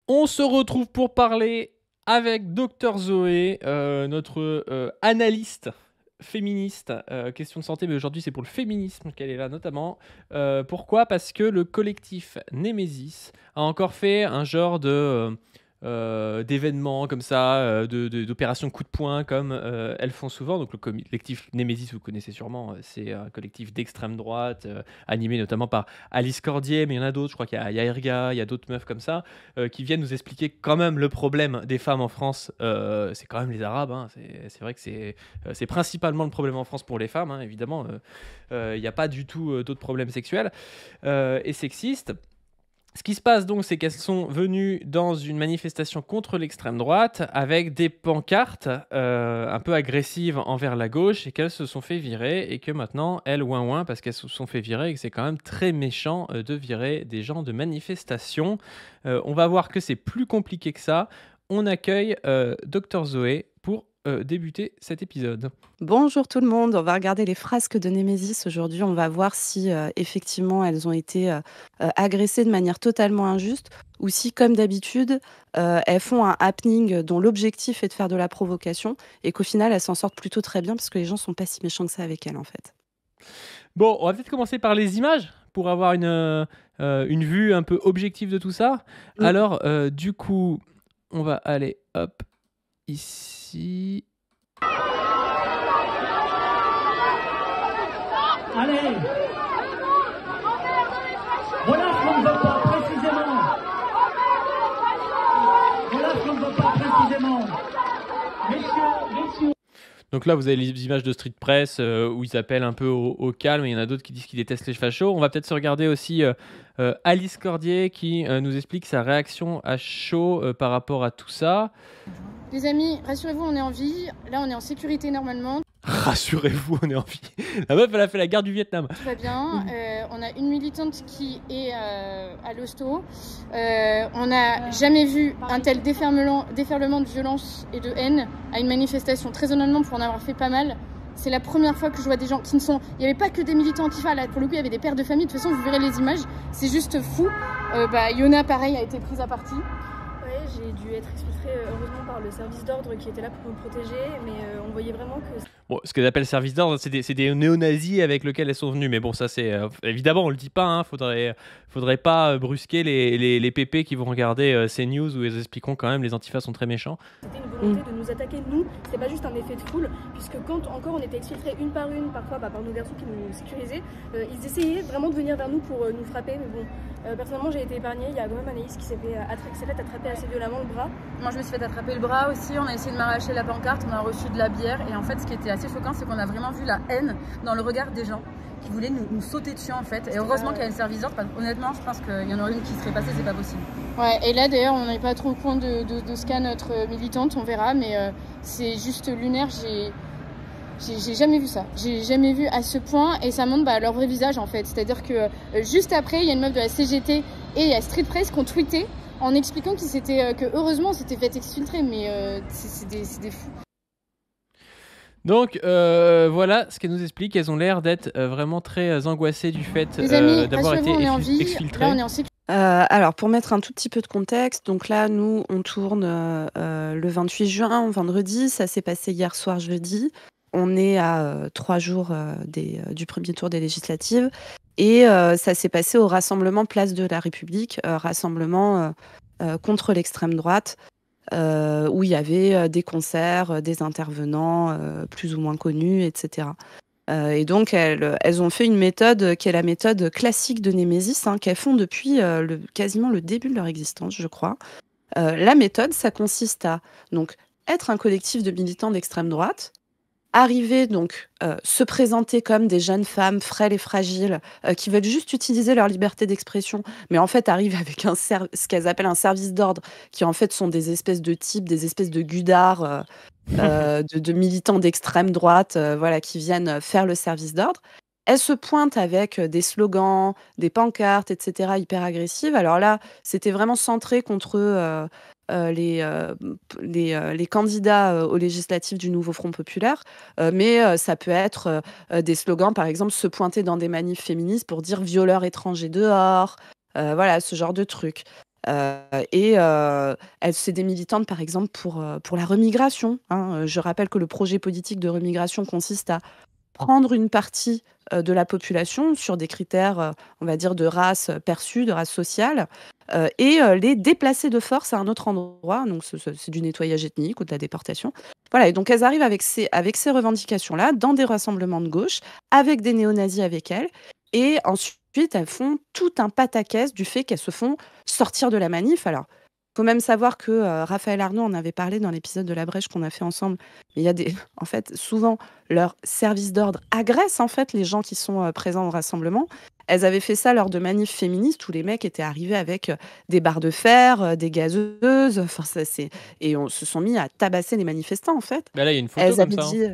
On se retrouve pour parler avec Dr Zoé, notre analyste féministe, question de santé, mais aujourd'hui c'est pour le féminisme qu'elle est là notamment. Pourquoi? Parce que le collectif Némésis a encore fait un genre d'événements comme ça, d'opérations coup de poing comme elles font souvent. Donc le collectif Némésis, vous connaissez sûrement, c'est un collectif d'extrême droite, animé notamment par Alice Cordier, mais il y en a d'autres, je crois qu'il y a Erga, il y a d'autres meufs comme ça, qui viennent nous expliquer quand même le problème des femmes en France. C'est quand même les Arabes, hein. C'est vrai que c'est principalement le problème en France pour les femmes, hein, évidemment. Il n'y a pas du tout d'autres problèmes sexuels et sexistes. Ce qui se passe donc, c'est qu'elles sont venues dans une manifestation contre l'extrême droite avec des pancartes un peu agressives envers la gauche et qu'elles se sont fait virer et que maintenant, elles, ouin parce qu'elles se sont fait virer et que c'est quand même très méchant de virer des gens de manifestation. On va voir que c'est plus compliqué que ça. On accueille Dr Zoé pour débuter cet épisode. Bonjour tout le monde, on va regarder les frasques de Némésis aujourd'hui. On va voir si effectivement elles ont été agressées de manière totalement injuste ou si, comme d'habitude, elles font un happening dont l'objectif est de faire de la provocation et qu'au final elles s'en sortent plutôt très bien parce que les gens sont pas si méchants que ça avec elles en fait. Bon, on va peut-être commencer par les images pour avoir une vue un peu objective de tout ça. Alors, du coup, on va aller, hop, ici. Allez, voilà ce qu'on ne veut pas précisément. Voilà ce qu'on ne veut pas précisément. Messieurs. Donc là, vous avez les images de street press où ils appellent un peu au calme. Il y en a d'autres qui disent qu'ils détestent les fachos. On va peut-être se regarder aussi Alice Cordier qui nous explique sa réaction à chaud par rapport à tout ça. Les amis, rassurez-vous, on est en vie. Là, on est en sécurité normalement. Rassurez-vous, on est en vie. La meuf, elle a fait la guerre du Vietnam. Tout va bien. On a une militante qui est à l'hosto. On n'a jamais vu un tel déferlement de violence et de haine à une manifestation. Très honnêtement, pour en avoir fait pas mal, c'est la première fois que je vois des gens qui ne sont... Il n'y avait pas que des militants antifa, là, pour le coup, il y avait des pères de famille. De toute façon, vous verrez les images. C'est juste fou. Yona, pareil, a été prise à partie. J'ai dû être exfiltrée heureusement par le service d'ordre qui était là pour me protéger, mais on voyait vraiment que... Bon, ce qu'elles appellent service d'ordre, c'est des néo-nazis avec lesquels elles sont venues. Mais bon, ça c'est... évidemment, on le dit pas, hein, faudrait pas brusquer les pépés qui vont regarder CNews où ils expliqueront quand même les antifas sont très méchants. C'était une volonté de nous attaquer, nous. C'était pas juste un effet de foule, puisque quand encore on était exfiltrés une, parfois par nos garçons qui nous sécurisaient, ils essayaient vraiment de venir vers nous pour nous frapper, mais bon... personnellement, j'ai été épargnée. Il y a quand même Anaïs qui s'est fait attraper assez violemment le bras. Moi, je me suis fait attraper le bras aussi. On a essayé de m'arracher la pancarte. On a reçu de la bière. Et en fait, ce qui était assez choquant, c'est qu'on a vraiment vu la haine dans le regard des gens qui voulaient nous sauter dessus, en fait. Et heureusement qu'il y a une service d'ordre. Honnêtement, je pense qu'il y en aurait une qui serait passée. C'est pas possible. Ouais, et là, d'ailleurs, on n'est pas trop au point de ce qu'a notre militante. On verra. Mais c'est juste lunaire. J'ai jamais vu ça. J'ai jamais vu à ce point et ça montre leur vrai visage en fait. C'est-à-dire que juste après, il y a une meuf de la CGT et il y a Street Press qui ont tweeté en expliquant que heureusement on s'était fait exfiltrer, mais c'est des fous. Donc voilà ce qu'elles nous expliquent. Elles ont l'air d'être vraiment très angoissées du fait d'avoir été exfiltrées. Là, on est en sécurité. Alors, pour mettre un tout petit peu de contexte, donc là, nous, on tourne le 28 juin, vendredi. Ça s'est passé hier soir, jeudi. On est à 3 jours du premier tour des législatives et ça s'est passé au rassemblement Place de la République, rassemblement contre l'extrême droite, où il y avait des concerts, des intervenants plus ou moins connus, etc. Et donc, elles ont fait une méthode qui est la méthode classique de Némésis, qu'elles font depuis quasiment le début de leur existence, je crois. La méthode, ça consiste à donc, être un collectif de militants d'extrême droite, arriver donc se présenter comme des jeunes femmes frêles et fragiles qui veulent juste utiliser leur liberté d'expression, mais en fait arrivent avec ce qu'elles appellent un service d'ordre, qui en fait sont des espèces de types, des espèces de gudards, de militants d'extrême droite, voilà, qui viennent faire le service d'ordre. Elles se pointent avec des slogans, des pancartes, etc., hyper agressives. Alors là, c'était vraiment centré contre les candidats aux législatives du Nouveau Front Populaire, mais ça peut être des slogans, par exemple, se pointer dans des manifs féministes pour dire « violeurs étrangers dehors », voilà, ce genre de trucs. C'est des militantes, par exemple, pour la remigration, hein. Je rappelle que le projet politique de remigration consiste à prendre une partie de la population sur des critères, on va dire, de race perçue, de race sociale, les déplacer de force à un autre endroit. Donc, c'est du nettoyage ethnique ou de la déportation. Voilà, et donc elles arrivent avec ces revendications-là dans des rassemblements de gauche, avec des néo-nazis avec elles. Et ensuite, elles font tout un pataquès du fait qu'elles se font sortir de la manif. Alors, il faut même savoir que Raphaël Arnaud en avait parlé dans l'épisode de La Brèche qu'on a fait ensemble. Mais il y a en fait, souvent, leur service d'ordre agresse en fait les gens qui sont présents au rassemblement. Elles avaient fait ça lors de manifs féministes où les mecs étaient arrivés avec des barres de fer, des gazeuses. Enfin, et on se sont mis à tabasser les manifestants en fait. Bah là, il y a une photo Elles comme avaient ça, hein. dit.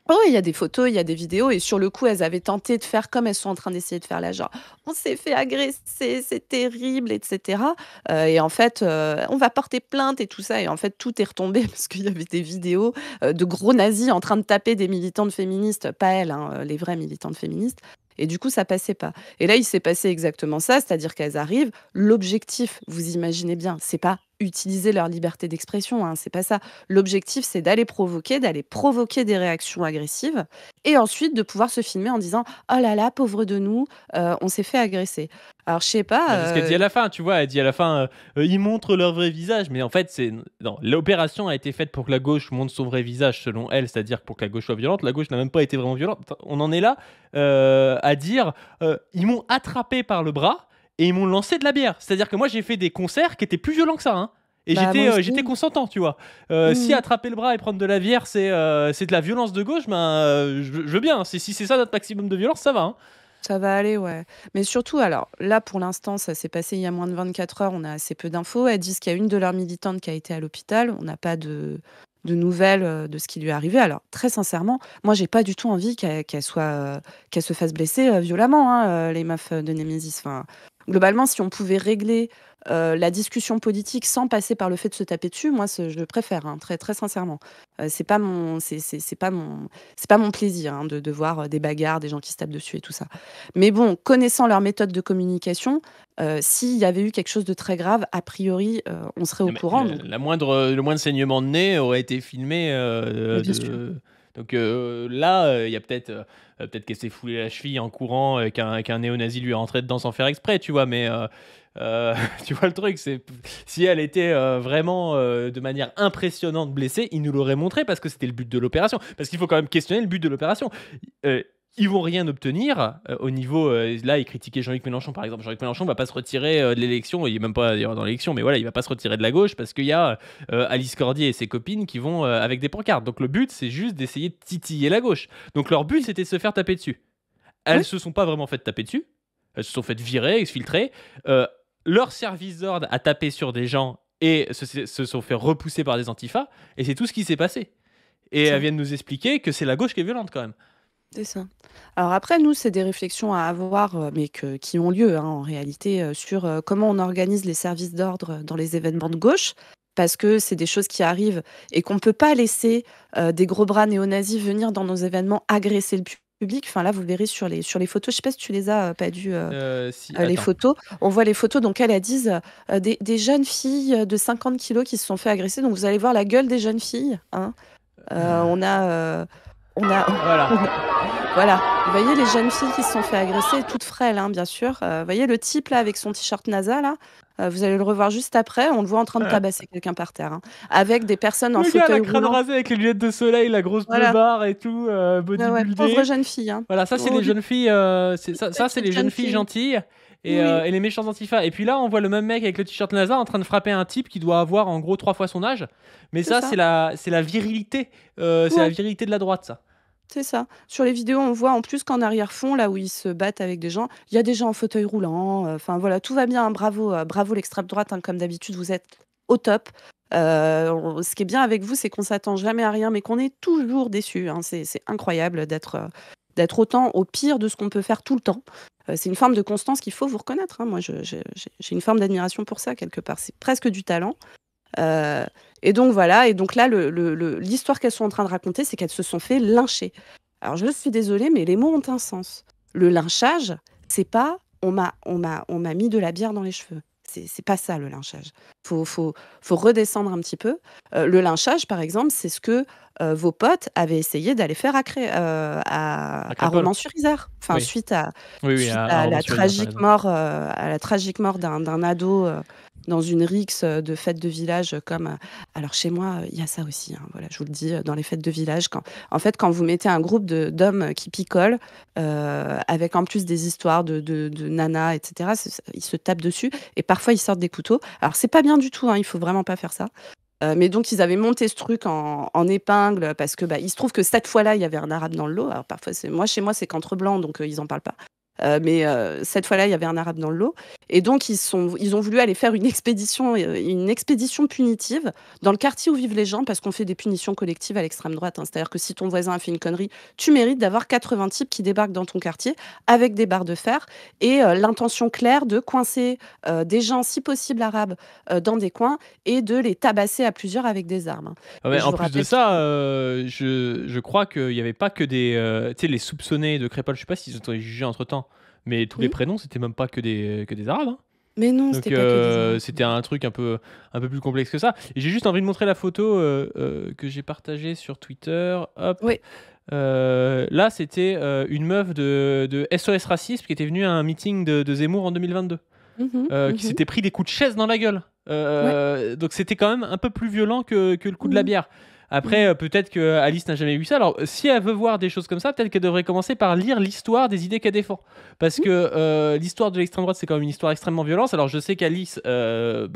Oh, il y a des photos, il y a des vidéos, et sur le coup, elles avaient tenté de faire comme elles sont en train d'essayer de faire là, genre on s'est fait agresser, c'est terrible, etc. Et en fait, on va porter plainte et tout ça, et en fait, tout est retombé parce qu'il y avait des vidéos de gros nazis en train de taper des militantes féministes, pas elles, hein, les vraies militantes féministes. Et du coup, ça passait pas. Et là, il s'est passé exactement ça, c'est-à-dire qu'elles arrivent. L'objectif, vous imaginez bien, c'est pas utiliser leur liberté d'expression, hein, c'est pas ça. L'objectif, c'est d'aller provoquer des réactions agressives et ensuite de pouvoir se filmer en disant oh là là, pauvre de nous, on s'est fait agresser. Alors, je sais Bah, pas. c'est ce qu'elle dit à la fin, tu vois. Elle dit à la fin, ils montrent leur vrai visage. Mais en fait, non, l'opération a été faite pour que la gauche montre son vrai visage, selon elle, c'est-à-dire pour que la gauche soit violente. La gauche n'a même pas été vraiment violente. Enfin, on en est là à dire, ils m'ont attrapé par le bras et ils m'ont lancé de la bière. C'est-à-dire que moi, j'ai fait des concerts qui étaient plus violents que ça, hein. Et Bah, moi aussi. j'étais consentant, tu vois. Si Mhm. attraper le bras et prendre de la bière, c'est de la violence de gauche, ben, je veux bien. Si c'est ça notre maximum de violence, ça va, hein. Ça va aller, ouais. Mais surtout, alors là, pour l'instant, ça s'est passé il y a moins de 24 heures, on a assez peu d'infos. Elles disent qu'il y a une de leurs militantes qui a été à l'hôpital. On n'a pas de nouvelles de ce qui lui est arrivé. Alors, très sincèrement, moi, j'ai pas du tout envie qu'elle se fasse blesser violemment, hein, les meufs de Némésis. Enfin, globalement, si on pouvait régler la discussion politique sans passer par le fait de se taper dessus, moi, je préfère, hein, très, très sincèrement. C'est pas mon plaisir hein, de voir des bagarres, des gens qui se tapent dessus et tout ça. Mais bon, connaissant leur méthode de communication, s'il y avait eu quelque chose de très grave, a priori, on serait au Non, mais courant. Donc, le moindre saignement de nez aurait été filmé. bien sûr. Donc là, il y a peut-être qu'elle s'est foulée la cheville en courant, qu'un néo-nazi lui est rentré dedans sans faire exprès, tu vois. Mais tu vois le truc, c'est si elle était vraiment de manière impressionnante blessée, il nous l'aurait montré parce que c'était le but de l'opération. Parce qu'il faut quand même questionner le but de l'opération. Ils vont rien obtenir au niveau. Là, ils critiquaient Jean-Luc Mélenchon, par exemple. Jean-Luc Mélenchon va pas se retirer de l'élection. Il est même pas d'ailleurs dans l'élection, mais voilà, il va pas se retirer de la gauche parce qu'il y a Alice Cordier et ses copines qui vont avec des pancartes. Donc le but, c'est juste d'essayer de titiller la gauche. Donc leur but, c'était de se faire taper dessus. Elles Oui. se sont pas vraiment fait taper dessus. Elles se sont fait virer, exfiltrer. Leur service d'ordre a tapé sur des gens et se sont fait repousser par des antifas. Et c'est tout ce qui s'est passé. Et Ça. elles viennent nous expliquer que c'est la gauche qui est violente quand même. C'est ça. Alors après, nous, c'est des réflexions à avoir, mais qui ont lieu hein, en réalité, sur comment on organise les services d'ordre dans les événements de gauche, parce que c'est des choses qui arrivent et qu'on ne peut pas laisser des gros bras néo-nazis venir dans nos événements agresser le public. Enfin là, vous verrez sur les photos, je ne sais pas si tu les as pas dû, Si, les attends. photos. On voit les photos, donc elles disent des jeunes filles de 50 kilos qui se sont fait agresser. Donc vous allez voir la gueule des jeunes filles. Hein. On a... Voilà. Voilà, vous voyez les jeunes filles qui se sont fait agresser, toutes frêles, hein, bien sûr. Vous voyez le type là avec son t-shirt NASA là, vous allez le revoir juste après. On le voit en train de tabasser quelqu'un par terre, hein, avec des personnes en Le gars, fauteuil la crâne roulant. rasée avec les lunettes de soleil, la grosse Voilà. barre et tout, Ouais, bodybuildé. pauvres jeunes filles. Hein. Voilà, ça c'est Oh, les jeunes filles, ça c'est les jeunes filles gentilles Oui. et les méchants antifas. Et puis là, on voit le même mec avec le t-shirt NASA en train de frapper un type qui doit avoir en gros 3 fois son âge. Mais C'est ça, ça. c'est la virilité, c'est la Ouais. virilité de la droite, ça. C'est ça. Sur les vidéos, on voit en plus qu'en arrière-fond, là où ils se battent avec des gens, il y a des gens en fauteuil roulant. Enfin voilà, tout va bien. Hein, bravo l'extrême droite. Hein, comme d'habitude, vous êtes au top. Ce qui est bien avec vous, c'est qu'on s'attend jamais à rien, mais qu'on est toujours déçus. Hein. C'est incroyable d'être autant au pire de ce qu'on peut faire tout le temps. C'est une forme de constance qu'il faut vous reconnaître. Hein. Moi, j'ai une forme d'admiration pour ça quelque part. C'est presque du talent. Et donc voilà, et donc là, l'histoire qu'elles sont en train de raconter, c'est qu'elles se sont fait lyncher. Alors je suis désolée, mais les mots ont un sens. Le lynchage, c'est pas on m'a mis de la bière dans les cheveux. C'est pas ça le lynchage. Faut redescendre un petit peu. Le lynchage, par exemple, c'est ce que vos potes avaient essayé d'aller faire À à Crépol. Romans-sur-Isère. Enfin, Oui. suite à, Oui, suite à à la Romans-sur-Isère, t'as raison. à la tragique mort d'un ado dans une rixe de fête de village. Alors chez moi, il y a ça aussi. Hein, voilà, je vous le dis, dans les fêtes de village, quand vous mettez un groupe d'hommes qui picolent, avec en plus des histoires de nanas, etc., ils se tapent dessus et parfois ils sortent des couteaux. Alors c'est pas bien du tout, hein, il faut vraiment pas faire ça. Mais donc ils avaient monté ce truc en épingle parce que il se trouve que cette fois-là il y avait un arabe dans le lot. Alors parfois chez moi c'est qu'entre blancs donc ils en parlent pas. Mais cette fois-là il y avait un arabe dans le lot et donc ils ont voulu aller faire une expédition punitive dans le quartier où vivent les gens parce qu'on fait des punitions collectives à l'extrême droite. Hein. C'est-à-dire que si ton voisin a fait une connerie, tu mérites d'avoir 80 types qui débarquent dans ton quartier avec des barres de fer et l'intention claire de coincer des gens si possible arabes dans des coins et de les tabasser à plusieurs avec des armes. Hein. Ah Et ouais, je en vous plus de rappelle ça, je crois qu'il n'y avait pas que des, tu sais, les soupçonnés de Crépol, je sais pas s'ils ont été jugés entre-temps, mais tous les Oui. prénoms, c'était même pas que des Arabes, hein. Mais non, Donc c'était pas que des arabes. c'était un truc un peu plus complexe que ça. Et j'ai juste envie de montrer la photo que j'ai partagée sur Twitter. Hop. Oui. Là, c'était une meuf de SOS Racisme qui était venue à un meeting de Zemmour en 2022, qui s'était pris des coups de chaise dans la gueule. Donc c'était quand même un peu plus violent que le coup de la bière. Après, peut-être que Alice n'a jamais vu ça. Alors, si elle veut voir des choses comme ça, peut-être qu'elle devrait commencer par lire l'histoire des idées qu'elle défend. Parce que l'histoire de l'extrême droite, c'est quand même une histoire extrêmement violente. Alors, je sais qu'Alice, elle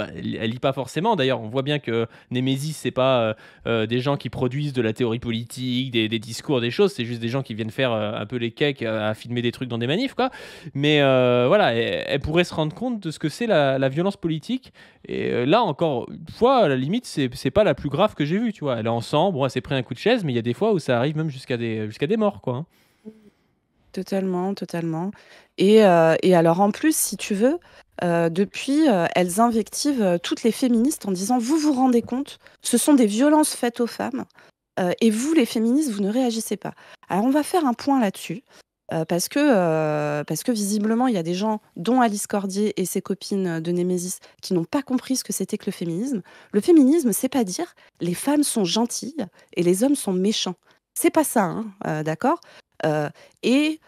lit pas forcément. D'ailleurs, on voit bien que Némésis, c'est pas des gens qui produisent de la théorie politique, des discours, des choses. C'est juste des gens qui viennent faire un peu les cakes à filmer des trucs dans des manifs, quoi. Mais voilà, elle pourrait se rendre compte de ce que c'est la violence politique. Et là, encore une fois, à la limite, c'est pas la plus grave que j'ai vue, tu vois. Elle est ensemble, bon, elle s'est pris un coup de chaise, mais il y a des fois où ça arrive même jusqu'à des morts, quoi. Hein. Totalement, totalement. Et alors en plus, si tu veux, depuis, elles invectivent toutes les féministes en disant: vous vous rendez compte, ce sont des violences faites aux femmes, et vous, les féministes, vous ne réagissez pas. Alors on va faire un point là-dessus. Parce que visiblement, il y a des gens, dont Alice Cordier et ses copines de Némésis, qui n'ont pas compris ce que c'était que le féminisme. Le féminisme, c'est pas dire les femmes sont gentilles et les hommes sont méchants. C'est pas ça, hein, d'accord. Et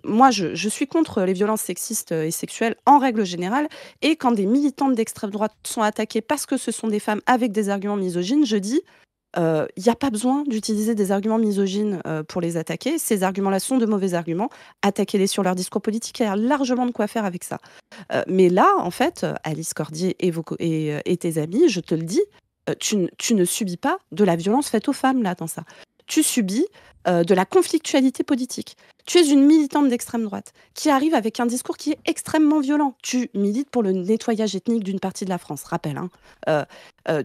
moi, je suis contre les violences sexistes et sexuelles en règle générale. Et quand des militantes d'extrême droite sont attaquées parce que ce sont des femmes avec des arguments misogynes, je dis: il n'y a pas besoin d'utiliser des arguments misogynes pour les attaquer. Ces arguments-là sont de mauvais arguments. Attaquez-les sur leur discours politique. Il y a largement de quoi faire avec ça. Mais là, en fait, Alice Cordier et tes amis, je te le dis, tu ne subis pas de la violence faite aux femmes, là, dans ça. Tu subis de la conflictualité politique. Tu es une militante d'extrême droite qui arrive avec un discours qui est extrêmement violent. Tu milites pour le nettoyage ethnique d'une partie de la France, rappel. Hein.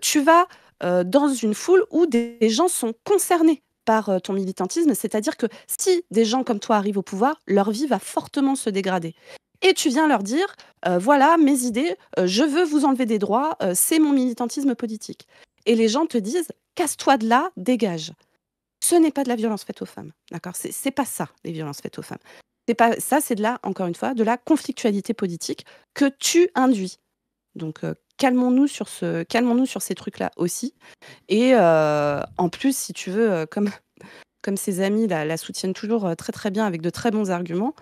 Tu vas dans une foule où des gens sont concernés par ton militantisme, c'est-à-dire que si des gens comme toi arrivent au pouvoir, leur vie va fortement se dégrader. Et tu viens leur dire, voilà mes idées, je veux vous enlever des droits, c'est mon militantisme politique. Et les gens te disent, casse-toi de là, dégage. Ce n'est pas de la violence faite aux femmes, d'accord ? C'est pas ça, les violences faites aux femmes. C'est pas ça, c'est de la, encore une fois, de la conflictualité politique que tu induis. Donc calmons-nous sur ces trucs-là aussi. Et en plus, si tu veux, comme ses amis la soutiennent toujours très très bien avec de très bons arguments,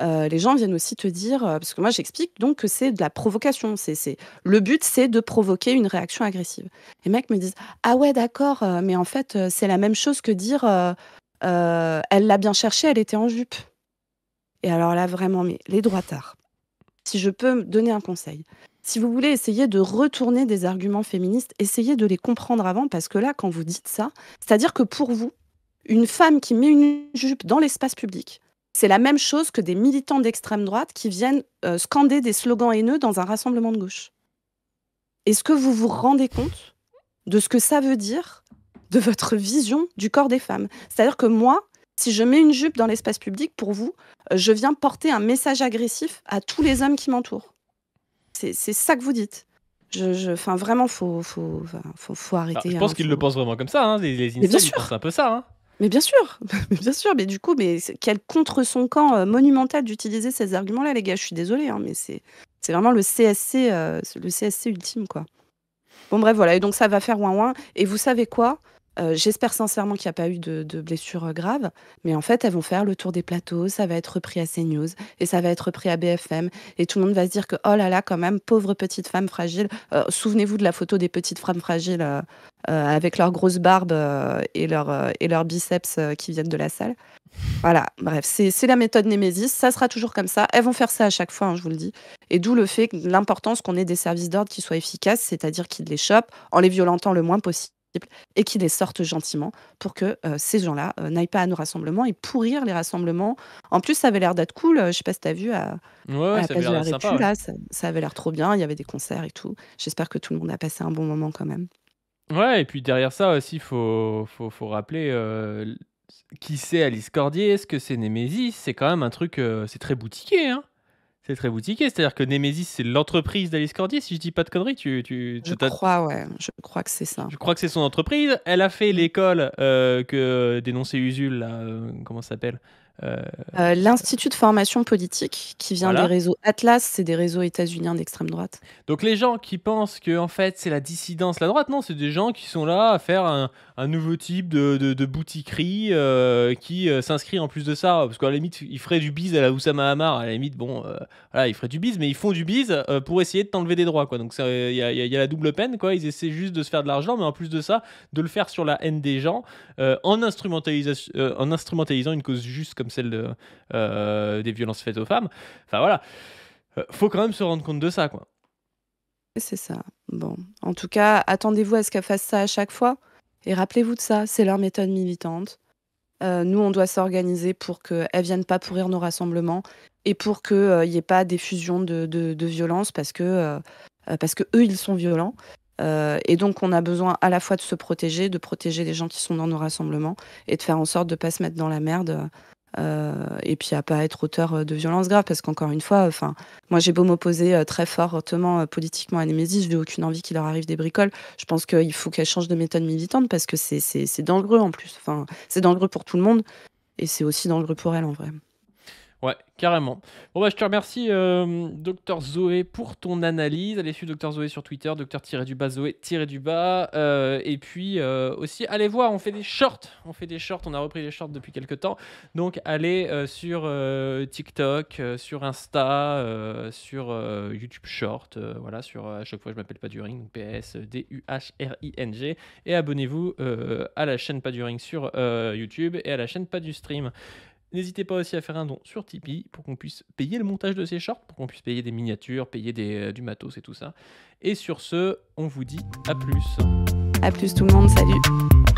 les gens viennent aussi te dire, parce que moi j'explique donc que c'est de la provocation. Le but, c'est de provoquer une réaction agressive. Les mecs me disent: ah ouais, d'accord, mais en fait, c'est la même chose que dire elle l'a bien cherché, elle était en jupe. Et alors là, vraiment, mais les droitards, si je peux me donner un conseil, si vous voulez essayer de retourner des arguments féministes, essayez de les comprendre avant, parce que là, quand vous dites ça, c'est-à-dire que pour vous, une femme qui met une jupe dans l'espace public, c'est la même chose que des militants d'extrême droite qui viennent scander des slogans haineux dans un rassemblement de gauche. Est-ce que vous vous rendez compte de ce que ça veut dire de votre vision du corps des femmes ? C'est-à-dire que moi, si je mets une jupe dans l'espace public, pour vous, je viens porter un message agressif à tous les hommes qui m'entourent. C'est ça que vous dites. Enfin, vraiment, faut arrêter. Alors, je pense qu'ils le pensent vraiment comme ça, hein. Les incels, ils pensent un peu ça, hein. Mais bien sûr, mais du coup, quel contre son camp monumental d'utiliser ces arguments-là, les gars. Je suis désolée, hein, mais C'est vraiment le CSC ultime, quoi. Bon bref, voilà et donc ça va faire ouin ouin et vous savez quoi? J'espère sincèrement qu'il y a pas eu de blessures, graves, mais en fait, elles vont faire le tour des plateaux, ça va être repris à CNews et ça va être repris à BFM et tout le monde va se dire que: «Oh là là, quand même, pauvres petites femmes fragiles». Souvenez-vous de la photo des petites femmes fragiles, avec leurs grosses barbes, et leurs biceps, qui viennent de la salle. Voilà, bref, c'est la méthode Némésis, ça sera toujours comme ça. Elles vont faire ça à chaque fois, hein, je vous le dis et d'où le fait que l'importance qu'on ait des services d'ordre qui soient efficaces, c'est-à-dire qu'ils les chopent en les violentant le moins possible et qu'ils les sortent gentiment pour que, ces gens-là, n'aillent pas à nos rassemblements et pourrir les rassemblements. En plus, ça avait l'air d'être cool, je sais pas si tu as vu à Ouais, à ouais, la ça avait place de l'air la d'être sympa, Répu ouais. là, ça avait l'air trop bien, il y avait des concerts et tout. J'espère que tout le monde a passé un bon moment quand même. Ouais et puis derrière ça aussi, faut rappeler, qui c'est Alice Cordier? Est-ce que c'est Némésis? C'est quand même un truc, c'est très boutiqué, hein? C'est très boutiqué, c'est-à-dire que Némésis, c'est l'entreprise d'Alice Cordier, si je dis pas de conneries, tu Je tu as crois, ouais, je crois que c'est ça. je crois que c'est son entreprise. Elle a fait Mmh. l'école, que dénonçait Usul là, comment ça s'appelle? Heu, L'Institut de formation politique qui vient des voilà. réseaux Atlas, c'est des réseaux états-uniens d'extrême droite. Donc les gens qui pensent que en fait, c'est la dissidence, la droite, non, c'est des gens qui sont là à faire un nouveau type de boutiquerie, qui, s'inscrit en plus de ça parce qu'à la limite, ils feraient du bise à la Oussama Hamar, à la limite, bon, voilà, ils feraient du bise, mais ils font du bise, pour essayer de t'enlever des droits, quoi. Donc il y a la double peine, quoi. Ils essaient juste de se faire de l'argent, mais en plus de ça, de le faire sur la haine des gens, en instrumentalisant une cause juste comme celle des violences faites aux femmes. Enfin voilà, faut quand même se rendre compte de ça, quoi. C'est ça. Bon, en tout cas, attendez-vous à ce qu'elles fassent ça à chaque fois et rappelez-vous de ça, c'est leur méthode militante. Nous, on doit s'organiser pour qu'elles viennent pas pourrir nos rassemblements et pour qu'il y ait pas d'effusion de violence parce qu'eux, ils sont violents. Et donc on a besoin à la fois de se protéger, de protéger les gens qui sont dans nos rassemblements et de faire en sorte de pas se mettre dans la merde, et puis à pas être auteur, de violences graves parce qu'encore une fois, enfin, moi j'ai beau m'opposer, très fortement, politiquement à Némésis, j'ai aucune envie qu'il leur arrive des bricoles. Je pense qu'il faut qu'elles changent de méthode militante parce que c'est dangereux en plus. Enfin, c'est dangereux pour tout le monde et c'est aussi dangereux pour elles en vrai. Ouais, carrément. Bon, bah, je te remercie, Docteur Zoé, pour ton analyse. Allez suivre Docteur Zoé sur Twitter, Zoé-. Et puis aussi, allez voir, on fait des shorts. On a repris les shorts depuis quelques temps. Donc, allez sur TikTok, sur Insta, sur YouTube Short. Voilà, à chaque fois, je m'appelle Paduring, donc PSDUHRING. Et abonnez-vous à la chaîne Paduring sur YouTube et à la chaîne Pas du Stream. N'hésitez pas aussi à faire un don sur Tipeee pour qu'on puisse payer le montage de ces shorts, pour qu'on puisse payer des miniatures, payer du matos et tout ça. Et sur ce, on vous dit à plus. À plus tout le monde, salut!